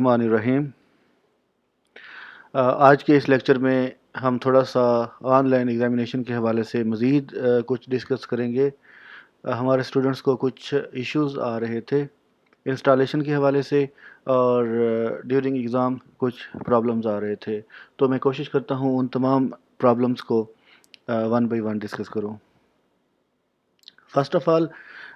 الرحمن الرحیم۔ آج کے اس لیکچر میں ہم تھوڑا سا آن لائن ایگزامینیشن کے حوالے سے مزید کچھ ڈسکس کریں گے۔ ہمارے اسٹوڈنٹس کو کچھ ایشوز آ رہے تھے انسٹالیشن کے حوالے سے، اور ڈیورنگ ایگزام کچھ پرابلمز آ رہے تھے، تو میں کوشش کرتا ہوں ان تمام پرابلمز کو ون بائی ون ڈسکس کروں۔ فرسٹ آف آل،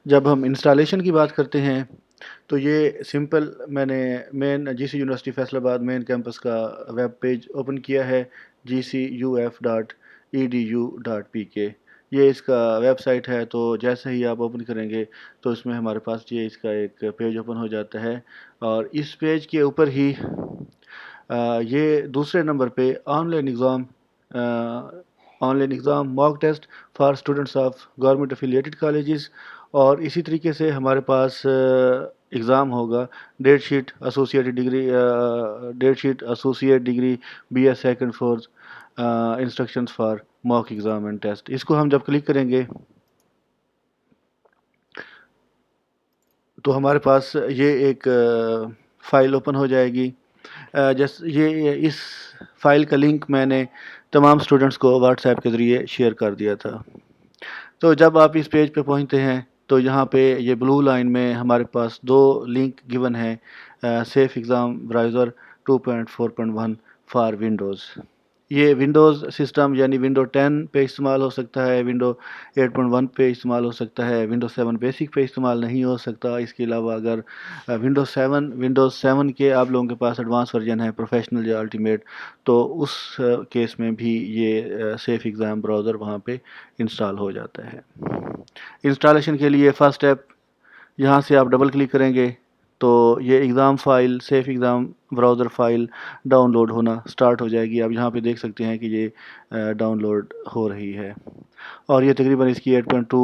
جب ہم انسٹالیشن کی بات کرتے ہیں تو یہ سمپل، میں نے مین جی سی یونیورسٹی فیصل آباد مین کیمپس کا ویب پیج اوپن کیا ہے، gcuf.edu.pk۔ یہ اس کا ویب سائٹ ہے، تو جیسے ہی آپ اوپن کریں گے تو اس میں ہمارے پاس یہ اس کا ایک پیج اوپن ہو جاتا ہے، اور اس پیج کے اوپر ہی یہ دوسرے نمبر پہ online exam mock test for students of government affiliated colleges, اور اسی طریقے سے ہمارے پاس ایگزام ہوگا date sheet associate degree B S second fourth instructions for mock exam and test. اس کو ہم جب کلک کریں گے تو ہمارے پاس یہ ایک فائل اوپن ہو جائے گی۔ اس فائل کا لنک میں نے تمام اسٹوڈنٹس کو واٹس ایپ کے ذریعے شیئر کر دیا تھا۔ تو جب آپ اس پیج پہ پہنچتے ہیں تو یہاں پہ یہ بلو لائن میں ہمارے پاس دو لنک گیون ہیں، safe exam browser 2.4.1 for windows. یہ ونڈوز سسٹم یعنی ونڈو 10 پہ استعمال ہو سکتا ہے، ونڈو 8.1 پہ استعمال ہو سکتا ہے، ونڈو 7 بیسک پہ استعمال نہیں ہو سکتا۔ اس کے علاوہ اگر ونڈوز 7 کے آپ لوگوں کے پاس ایڈوانس ورژن ہے، پروفیشنل یا الٹیمیٹ، تو اس کیس میں بھی یہ سیف ایگزام براؤزر وہاں پہ انسٹال ہو جاتا ہے۔ انسٹالیشن کے لیے فرسٹ اسٹیپ، یہاں سے آپ ڈبل کلک کریں گے تو یہ exam file, safe exam browser file download ہونا سٹارٹ ہو جائے گی۔ آپ یہاں پہ دیکھ سکتے ہیں کہ یہ ڈاؤن لوڈ ہو رہی ہے، اور یہ تقریباً اس کی 8.2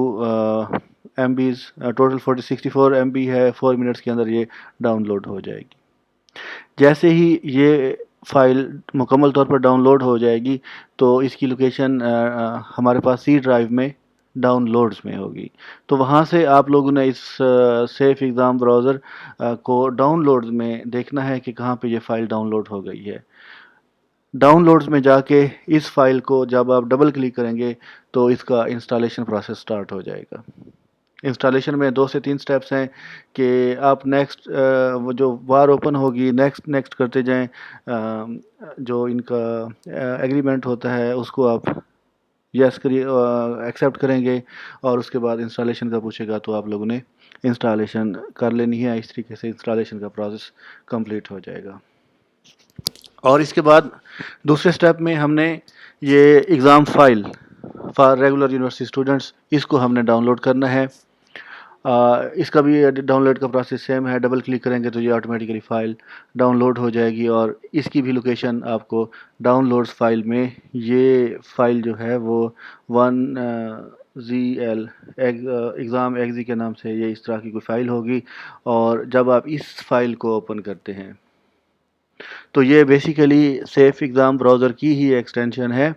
ایم بیز، ٹوٹل 64 ایم بی ہے، 4 منٹس کے اندر یہ ڈاؤن لوڈ ہو جائے گی۔ جیسے ہی یہ فائل مکمل طور پر ڈاؤن لوڈ ہو جائے گی تو اس کی لوکیشن ہمارے پاس سی ڈرائیو میں ڈاؤن لوڈز میں ہوگی، تو وہاں سے آپ لوگوں نے اس سیف ایگزام براؤزر کو ڈاؤن لوڈز میں دیکھنا ہے کہ کہاں پہ یہ فائل ڈاؤن لوڈ ہو گئی ہے۔ ڈاؤن لوڈز میں جا کے اس فائل کو جب آپ ڈبل کلک کریں گے تو اس کا انسٹالیشن پروسیس سٹارٹ ہو جائے گا۔ انسٹالیشن میں 2 سے 3 سٹیپس ہیں کہ آپ نیکسٹ، وہ جو بار اوپن ہوگی نیکسٹ کرتے جائیں، جو ان کا ایگریمنٹ ہوتا ہے اس کو آپ یس ایکسیپٹ کریں گے، اور اس کے بعد انسٹالیشن کا پوچھے گا تو آپ لوگوں نے انسٹالیشن کر لینی ہے۔ اس طریقے سے انسٹالیشن کا پروسیس کمپلیٹ ہو جائے گا، اور اس کے بعد دوسرے سٹیپ میں ہم نے یہ exam file for regular university students, اس کو ہم نے ڈاؤن لوڈ کرنا ہے۔ اس کا بھی ڈاؤن لوڈ کا پروسیس سیم ہے، ڈبل کلک کریں گے تو یہ آٹومیٹیکلی فائل ڈاؤن لوڈ ہو جائے گی، اور اس کی بھی لوکیشن آپ کو ڈاؤن لوڈز فائل میں، یہ فائل جو ہے وہ 1ZL ایگزام ایگزی کے نام سے یہ اس طرح کی کوئی فائل ہوگی، اور جب آپ اس فائل کو اوپن کرتے ہیں تو یہ بیسیکلی سیف ایگزام براؤزر کی ہی ایکسٹینشن ہے۔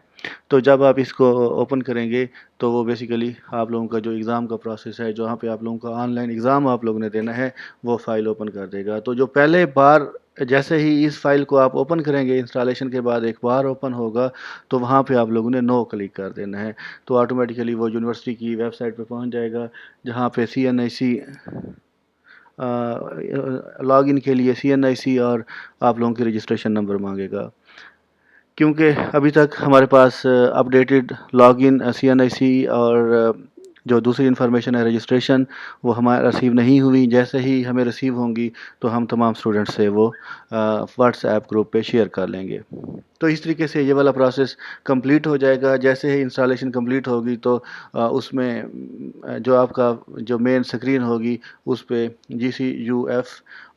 تو جب آپ اس کو اوپن کریں گے تو وہ بیسیکلی آپ لوگوں کا جو ایگزام کا پروسیس ہے، جہاں پہ آپ لوگوں کا آن لائن ایگزام آپ لوگوں نے دینا ہے، وہ فائل اوپن کر دے گا۔ تو جو پہلے بار جیسے ہی اس فائل کو آپ اوپن کریں گے، انسٹالیشن کے بعد ایک بار اوپن ہوگا تو وہاں پہ آپ لوگوں نے نو کلک کر دینا ہے، تو آٹومیٹیکلی وہ یونیورسٹی کی ویب سائٹ پہ پہنچ جائے گا، جہاں پہ CNIC لاگ ان کے لیے CNIC اور آپ لوگوں کی رجسٹریشن نمبر مانگے گا۔ کیونکہ ابھی تک ہمارے پاس اپڈیٹڈ لاگ ان CNIC اور جو دوسری انفارمیشن ہے رجسٹریشن، وہ ہمارے ریسیو نہیں ہوئی۔ جیسے ہی ہمیں ریسیو ہوں گی تو ہم تمام اسٹوڈنٹس سے وہ واٹس ایپ گروپ پہ شیئر کر لیں گے۔ تو اس طریقے سے یہ والا پروسیس کمپلیٹ ہو جائے گا۔ جیسے ہی انسٹالیشن کمپلیٹ ہوگی تو اس میں جو آپ کا جو مین سکرین ہوگی اس پہ GCUF،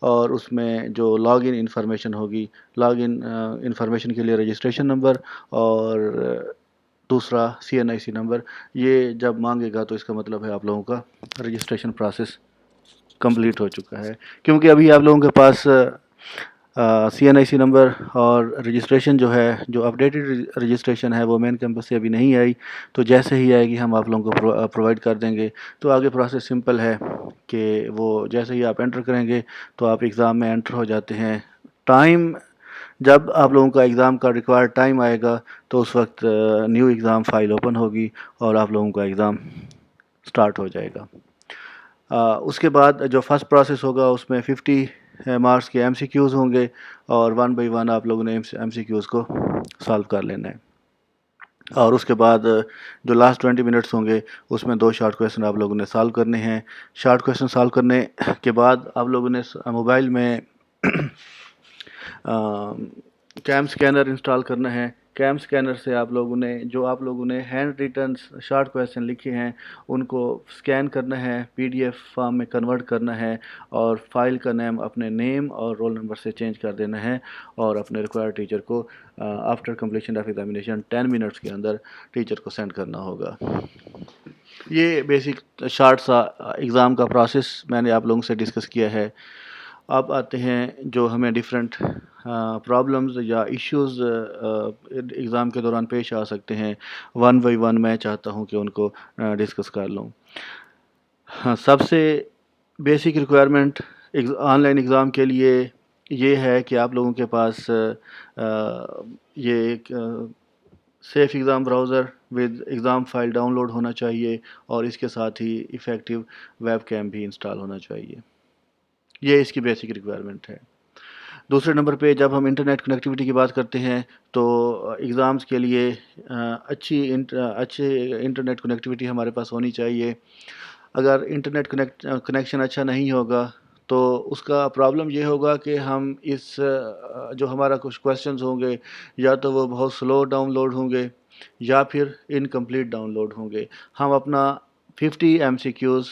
اور اس میں جو لاگ ان انفارمیشن ہوگی، لاگ ان انفارمیشن کے لیے رجسٹریشن نمبر اور دوسرا CNIC نمبر، یہ جب مانگے گا تو اس کا مطلب ہے آپ لوگوں کا رجسٹریشن پروسیس کمپلیٹ ہو چکا ہے۔ کیونکہ ابھی آپ لوگوں کے پاس CNIC نمبر اور رجسٹریشن جو ہے، جو اپڈیٹڈ رجسٹریشن ہے، وہ مین کیمپس سے ابھی نہیں آئی، تو جیسے ہی آئے گی ہم آپ لوگوں کو پرووائڈ کر دیں گے۔ تو آگے پروسیس سمپل ہے کہ وہ جیسے ہی آپ انٹر کریں گے تو آپ ایگزام میں انٹر ہو جاتے ہیں، ٹائم جب آپ لوگوں کا ایگزام کا ریکوائرڈ ٹائم آئے گا تو اس وقت نیو ایگزام فائل اوپن ہوگی اور آپ لوگوں کا ایگزام سٹارٹ ہو جائے گا. اس کے بعد جو فرسٹ پروسیس ہوگا اس میں 50 مارکس کے ایم سی کیوز ہوں گے اور 1 بائی 1 آپ لوگوں نے ایم سی کیوز کو سالو کر لینا ہے. اور اس کے بعد جو لاسٹ 20 منٹس ہوں گے اس میں 2 شارٹ کویسچن آپ لوگوں نے سالو کرنے ہیں. شارٹ کویسچن سالو کرنے کے بعد آپ لوگوں نے موبائل میں کیم اسکینر انسٹال کرنا ہے. کیم اسکینر سے آپ لوگوں نے ہینڈ ریٹن شارٹ کویسچن لکھے ہیں ان کو اسکین کرنا ہے, پی ڈی ایف فارم میں کنورٹ کرنا ہے اور فائل کا نیم اپنے نیم اور رول نمبر سے چینج کر دینا ہے اور اپنے ریکوائرڈ ٹیچر کو after completion of examination 10 minutes کے اندر ٹیچر کو سینڈ کرنا ہوگا. یہ بیسک شارٹ سا ایگزام کا پروسیس میں نے آپ لوگوں سے ڈسکس کیا ہے. اب آتے ہیں جو ہمیں ڈیفرنٹ پرابلمز یا ایشوز ایگزام کے دوران پیش آ سکتے ہیں. 1 بائی 1 میں چاہتا ہوں کہ ان کو ڈسکس کر لوں. سب سے basic requirement on line exam کے لیے یہ ہے کہ آپ لوگوں کے پاس یہ ایک safe exam browser with exam file download ہونا چاہیے اور اس کے ساتھ ہی ایفیکٹو ویب کیم بھی انسٹال ہونا چاہیے. یہ اس کی بیسک ریکوائرمنٹ ہے. دوسرے نمبر پہ جب ہم انٹرنیٹ کنیکٹیوٹی کی بات کرتے ہیں تو ایگزامز کے لیے اچھی انٹرنیٹ کنیکٹیوٹی ہمارے پاس ہونی چاہیے. اگر انٹرنیٹ کنیکشن اچھا نہیں ہوگا تو اس کا پرابلم یہ ہوگا کہ ہم جو ہمارا کچھ کویسچنز ہوں گے یا تو وہ بہت سلو ڈاؤن لوڈ ہوں گے یا پھر انکمپلیٹ ڈاؤن لوڈ ہوں گے. ہم اپنا 50 M C Qs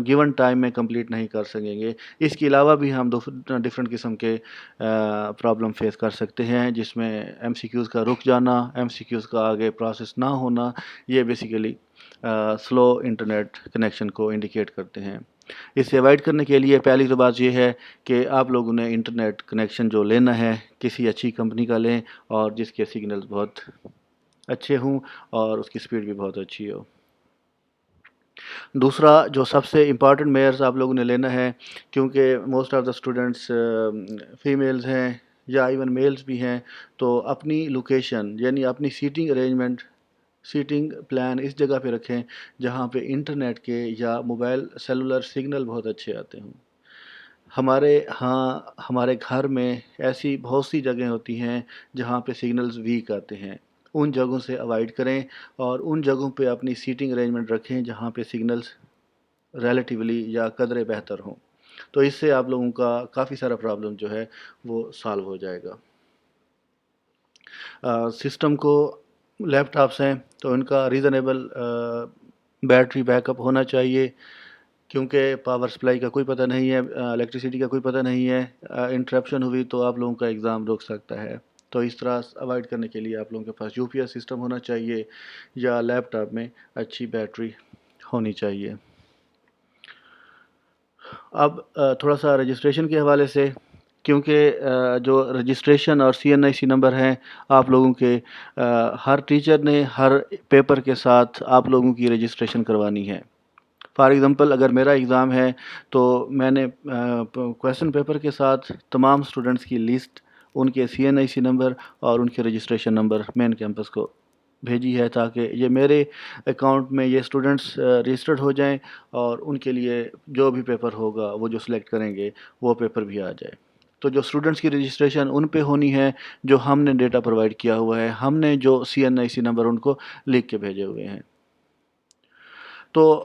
given time میں کمپلیٹ نہیں کر سکیں گے. اس کے علاوہ بھی ہم ڈفرینٹ قسم کے پرابلم فیس کر سکتے ہیں جس میں ایم سی کیوز کا رک جانا, ایم سی کیوز کا آگے پروسیس نہ ہونا, یہ بیسیکلی سلو انٹرنیٹ کنیکشن کو انڈیکیٹ کرتے ہیں. اس سے اوائڈ کرنے کے لیے پہلی تو بات یہ ہے کہ آپ لوگوں نے انٹرنیٹ کنیکشن جو لینا ہے کسی اچھی کمپنی کا لیں اور جس کے سگنلز بہت اچھے ہوں اور اس کی سپیڈ بھی بہت اچھی ہو. دوسرا جو سب سے امپارٹنٹ میئرز آپ لوگوں نے لینا ہے, کیونکہ most of the students females ہیں یا ایون میلز بھی ہیں, تو اپنی لوکیشن یعنی اپنی سیٹنگ ارینجمنٹ سیٹنگ پلان اس جگہ پہ رکھیں جہاں پہ انٹرنیٹ کے یا موبائل سیلولر سگنل بہت اچھے آتے ہوں. ہمارے گھر میں ایسی بہت سی جگہیں ہوتی ہیں جہاں پہ سگنلز ویک آتے ہیں. ان جگہوں سے اوائڈ کریں اور ان جگہوں پہ اپنی سیٹنگ ارینجمنٹ رکھیں جہاں پہ سگنلز ریلیٹیولی یا قدرے بہتر ہوں. تو اس سے آپ لوگوں کا کافی سارا پرابلم جو ہے وہ سالو ہو جائے گا. سسٹم کو لیپ ٹاپس ہیں تو ان کا ریزنیبل بیٹری بیک اپ ہونا چاہیے, کیونکہ پاور سپلائی کا کوئی پتہ نہیں ہے, الیکٹریسٹی کا کوئی پتہ نہیں ہے. انٹرپشن ہوئی تو آپ لوگوں کا ایگزام رک سکتا ہے. تو اس طرح اوائڈ کرنے کے لیے آپ لوگوں کے پاس یو پی ایس سسٹم ہونا چاہیے یا لیپ ٹاپ میں اچھی بیٹری ہونی چاہیے. اب تھوڑا سا رجسٹریشن کے حوالے سے, کیونکہ جو رجسٹریشن اور سی این آئی سی نمبر ہیں آپ لوگوں کے, ہر ٹیچر نے ہر پیپر کے ساتھ آپ لوگوں کی رجسٹریشن کروانی ہے. فار ایگزامپل اگر میرا ایگزام ہے تو میں نے کویسچن پیپر کے ساتھ تمام اسٹوڈنٹس کی لسٹ, ان کے سی این آئی سی نمبر اور ان کے رجسٹریشن نمبر مین کیمپس کو بھیجی ہے تاکہ یہ میرے اکاؤنٹ میں یہ اسٹوڈنٹس رجسٹرڈ ہو جائیں اور ان کے لیے جو بھی پیپر ہوگا وہ جو سلیکٹ کریں گے وہ پیپر بھی آ جائے. تو جو اسٹوڈنٹس کی رجسٹریشن ان پہ ہونی ہے جو ہم نے ڈیٹا پرووائڈ کیا ہوا ہے, ہم نے جو سی این آئی سی نمبر ان کو لکھ کے بھیجے ہوئے ہیں. تو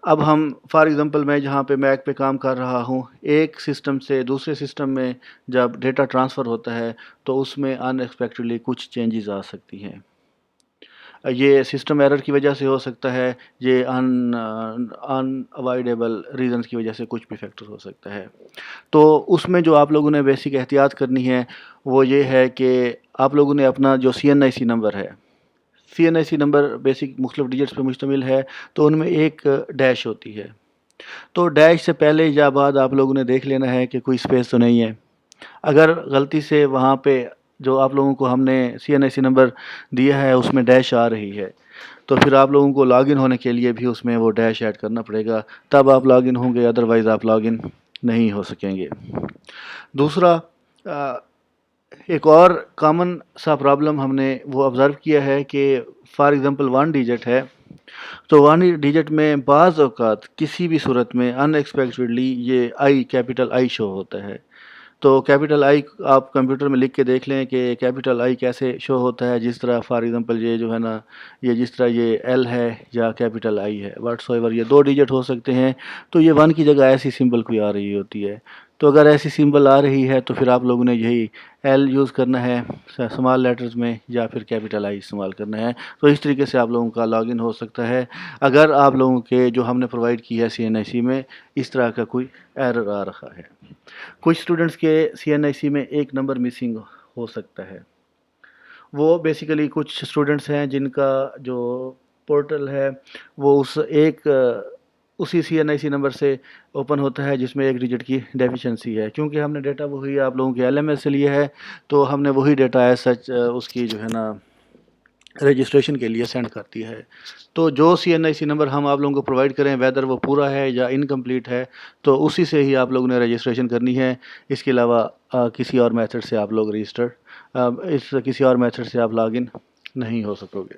اب ہم فار ایگزامپل میں جہاں پہ میک پہ کام کر رہا ہوں, ایک سسٹم سے دوسرے سسٹم میں جب ڈیٹا ٹرانسفر ہوتا ہے تو اس میں ان ایکسپیکٹڈلی کچھ چینجز آ سکتی ہیں. یہ سسٹم ایرر کی وجہ سے ہو سکتا ہے, یہ ان اوائڈیبل ریزنز کی وجہ سے کچھ بھی فیکٹر ہو سکتا ہے. تو اس میں جو آپ لوگوں نے بیسک احتیاط کرنی ہے وہ یہ ہے کہ آپ لوگوں نے اپنا جو سی این آئی سی نمبر ہے, سی این آئی سی نمبر بیسک مختلف ڈیجٹس پہ مشتمل ہے, تو ان میں ایک ڈیش ہوتی ہے. تو ڈیش سے پہلے یا بعد آپ لوگوں نے دیکھ لینا ہے کہ کوئی اسپیس تو نہیں ہے. اگر غلطی سے وہاں پہ جو آپ لوگوں کو ہم نے سی این آئی سی نمبر دیا ہے اس میں ڈیش آ رہی ہے تو پھر آپ لوگوں کو لاگ ان ہونے کے لیے بھی اس میں وہ ڈیش ایڈ کرنا پڑے گا, تب آپ لاگ ان ہوں گے, ادروائز آپ لاگ ان نہیں ہو سکیں گے. دوسرا, ایک اور کامن سا پرابلم ہم نے وہ آبزرو کیا ہے کہ فار ایگزامپل 1 ڈیجٹ ہے، تو 1 ڈیجٹ میں بعض اوقات کسی بھی صورت میں ان ایکسپیکٹڈلی یہ آئی کیپٹل آئی شو ہوتا ہے. تو کیپٹل آئی آپ کمپیوٹر میں لکھ کے دیکھ لیں کہ کیپٹل آئی کیسے شو ہوتا ہے. جس طرح فار ایگزامپل یہ جو ہے نا، یہ جس طرح یہ ایل ہے یا کیپٹل آئی ہے، واٹس ایور یہ 2 ڈیجٹ ہو سکتے ہیں. تو یہ 1 کی جگہ ایسی سمبل کوئی آ رہی ہوتی ہے. تو اگر ایسی سمبل آ رہی ہے تو پھر آپ لوگوں نے یہی ایل یوز کرنا ہے اسمال لیٹرز میں، یا پھر کیپٹل آئی استعمال کرنا ہے. تو اس طریقے سے آپ لوگوں کا لاگ ان ہو سکتا ہے اگر آپ لوگوں کے جو ہم نے پرووائڈ کی ہے CNIC میں اس طرح کا کوئی ایرر آ رہا ہے. کچھ اسٹوڈنٹس کے CNIC میں ایک نمبر مسنگ ہو سکتا ہے. وہ بیسیکلی کچھ اسٹوڈنٹس ہیں جن کا جو پورٹل ہے وہ اسی CNIC نمبر سے اوپن ہوتا ہے جس میں ایک ڈیجٹ کی ڈیفیشنسی ہے. کیونکہ ہم نے ڈیٹا وہی آپ لوگوں کے LMS سے لیا ہے تو ہم نے وہی ڈیٹا ایز سچ اس کی جو ہے نا رجسٹریشن کے لیے سینڈ کرتی ہے. تو جو CNIC نمبر ہم آپ لوگوں کو پرووائڈ کریں ویدر وہ پورا ہے یا انکمپلیٹ ہے تو اسی سے ہی آپ لوگوں نے رجسٹریشن کرنی ہے. اس کے علاوہ کسی اور میتھڈ سے آپ لوگ کسی اور میتھڈ سے آپ لاگ ان نہیں ہو سکو گے.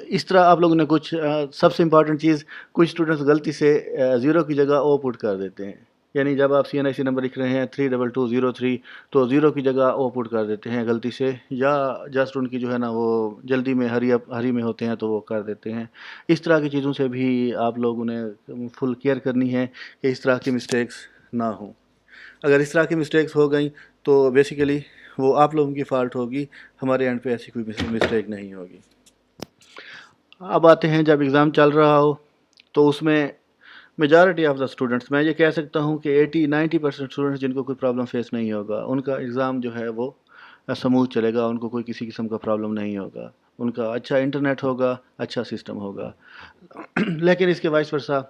اس طرح آپ لوگوں نے کچھ سب سے امپورٹنٹ چیز، کچھ اسٹوڈنٹس غلطی سے 0 کی جگہ او پٹ کر دیتے ہیں. یعنی جب آپ CNIC نمبر لکھ رہے ہیں 32203 تو 0 کی جگہ او پٹ کر دیتے ہیں غلطی سے، یا جسٹ ان کی جو ہے نا وہ جلدی میں ہری میں ہوتے ہیں تو وہ کر دیتے ہیں. اس طرح کی چیزوں سے بھی آپ لوگوں نے فل کیئر کرنی ہے کہ اس طرح کی مسٹیکس نہ ہوں. اگر اس طرح کی مسٹیکس ہو گئیں تو بیسیکلی وہ آپ لوگوں کی فالٹ ہوگی، ہمارے اینڈ پہ ایسی کوئی مسٹیک نہیں ہوگی. اب آتے ہیں جب ایگزام چل رہا ہو تو اس میں میجارٹی آف دا اسٹوڈنٹس، میں یہ کہہ سکتا ہوں کہ 80-90% اسٹوڈنٹس جن کو کوئی پرابلم فیس نہیں ہوگا، ان کا ایگزام جو ہے وہ سموتھ چلے گا. ان کو کوئی کسی قسم کا پرابلم نہیں ہوگا. ان کا اچھا انٹرنیٹ ہوگا، اچھا سسٹم ہوگا. لیکن اس کے وائس ورسا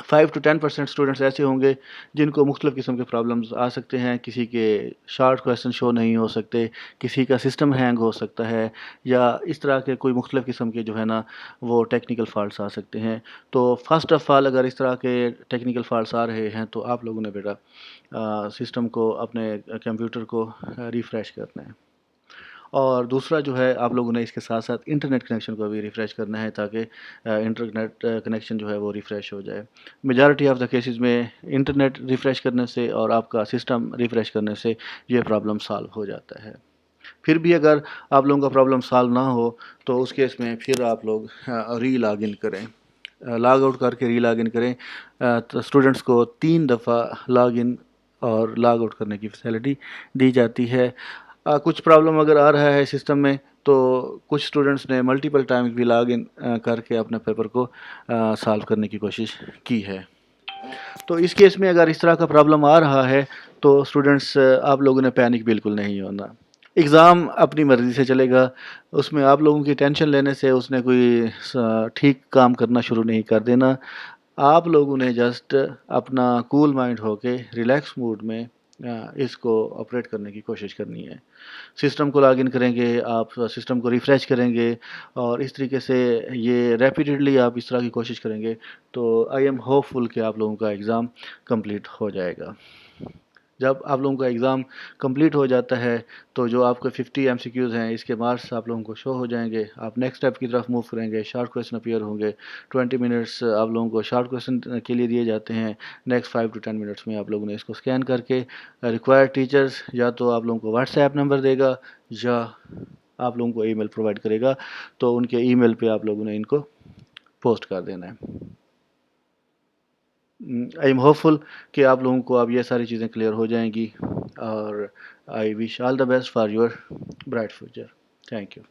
5-10% اسٹوڈنٹس ایسے ہوں گے جن کو مختلف قسم کے پرابلمز آ سکتے ہیں. کسی کے شارٹ کویسچن شو نہیں ہو سکتے، کسی کا سسٹم ہینگ ہو سکتا ہے، یا اس طرح کے کوئی مختلف قسم کے جو ہے نا وہ ٹیکنیکل فالٹس آ سکتے ہیں. تو فرسٹ آف آل اگر اس طرح کے ٹیکنیکل فالٹس آ رہے ہیں تو آپ لوگوں نے بیٹا سسٹم کو، اپنے کمپیوٹر کو ریفریش کرنا ہے. اور دوسرا جو ہے آپ لوگوں نے اس کے ساتھ ساتھ انٹرنیٹ کنیکشن کو بھی ریفریش کرنا ہے تاکہ انٹرنیٹ کنیکشن جو ہے وہ ریفریش ہو جائے. میجارٹی آف دا کیسز میں انٹرنیٹ ریفریش کرنے سے اور آپ کا سسٹم ریفریش کرنے سے یہ پرابلم سالو ہو جاتا ہے. پھر بھی اگر آپ لوگوں کا پرابلم سالو نہ ہو تو اس کیس میں پھر آپ لوگ ری لاگ ان کریں، لاگ آؤٹ کر کے ری لاگ ان کریں. تو اسٹوڈنٹس کو 3 دفعہ لاگ ان اور لاگ آؤٹ کرنے کی فیسلٹی دی جاتی ہے. کچھ پرابلم اگر آ رہا ہے سسٹم میں تو کچھ اسٹوڈنٹس نے ملٹیپل ٹائمز بھی لاگ ان کر کے اپنے پیپر کو سالو کرنے کی کوشش کی ہے. تو اس کیس میں اگر اس طرح کا پرابلم آ رہا ہے تو اسٹوڈنٹس آپ لوگوں نے پینک بالکل نہیں ہونا. ایگزام اپنی مرضی سے چلے گا، اس میں آپ لوگوں کی ٹینشن لینے سے اس نے کوئی ٹھیک کام کرنا شروع نہیں کر دینا. آپ لوگوں نے جسٹ اپنا کول مائنڈ ہو کے ریلیکس موڈ میں اس کو آپریٹ کرنے کی کوشش کرنی ہے. سسٹم کو لاگ ان کریں گے، آپ سسٹم کو ریفریش کریں گے اور اس طریقے سے یہ ریپیٹڈلی آپ اس طرح کی کوشش کریں گے تو آئی ایم ہوپ فل کہ آپ لوگوں کا ایگزام کمپلیٹ ہو جائے گا. جب آپ لوگوں کا ایگزام کمپلیٹ ہو جاتا ہے تو جو آپ کے 50 MCQs ہیں اس کے مارکس آپ لوگوں کو شو ہو جائیں گے. آپ نیکسٹ اسٹیپ کی طرف موو کریں گے. شارٹ کویسچن اپیئر ہوں گے. 20 منٹس آپ لوگوں کو شارٹ کویسچن کے لیے دیے جاتے ہیں. نیکسٹ 5 to 10 منٹس میں آپ لوگوں نے اس کو اسکین کر کے ریکوائرڈ ٹیچرز یا تو آپ لوگوں کو واٹس ایپ نمبر دے گا یا آپ لوگوں کو ای میل پرووائڈ کرے گا، تو ان کے ای میل پہ آپ لوگوں نے ان کو پوسٹ کر دینا ہے. آئی ایم ہوپ فل کہ آپ لوگوں کو اب یہ ساری چیزیں کلیئر ہو جائیں گی اور I wish all the best for your bright future. Thank you.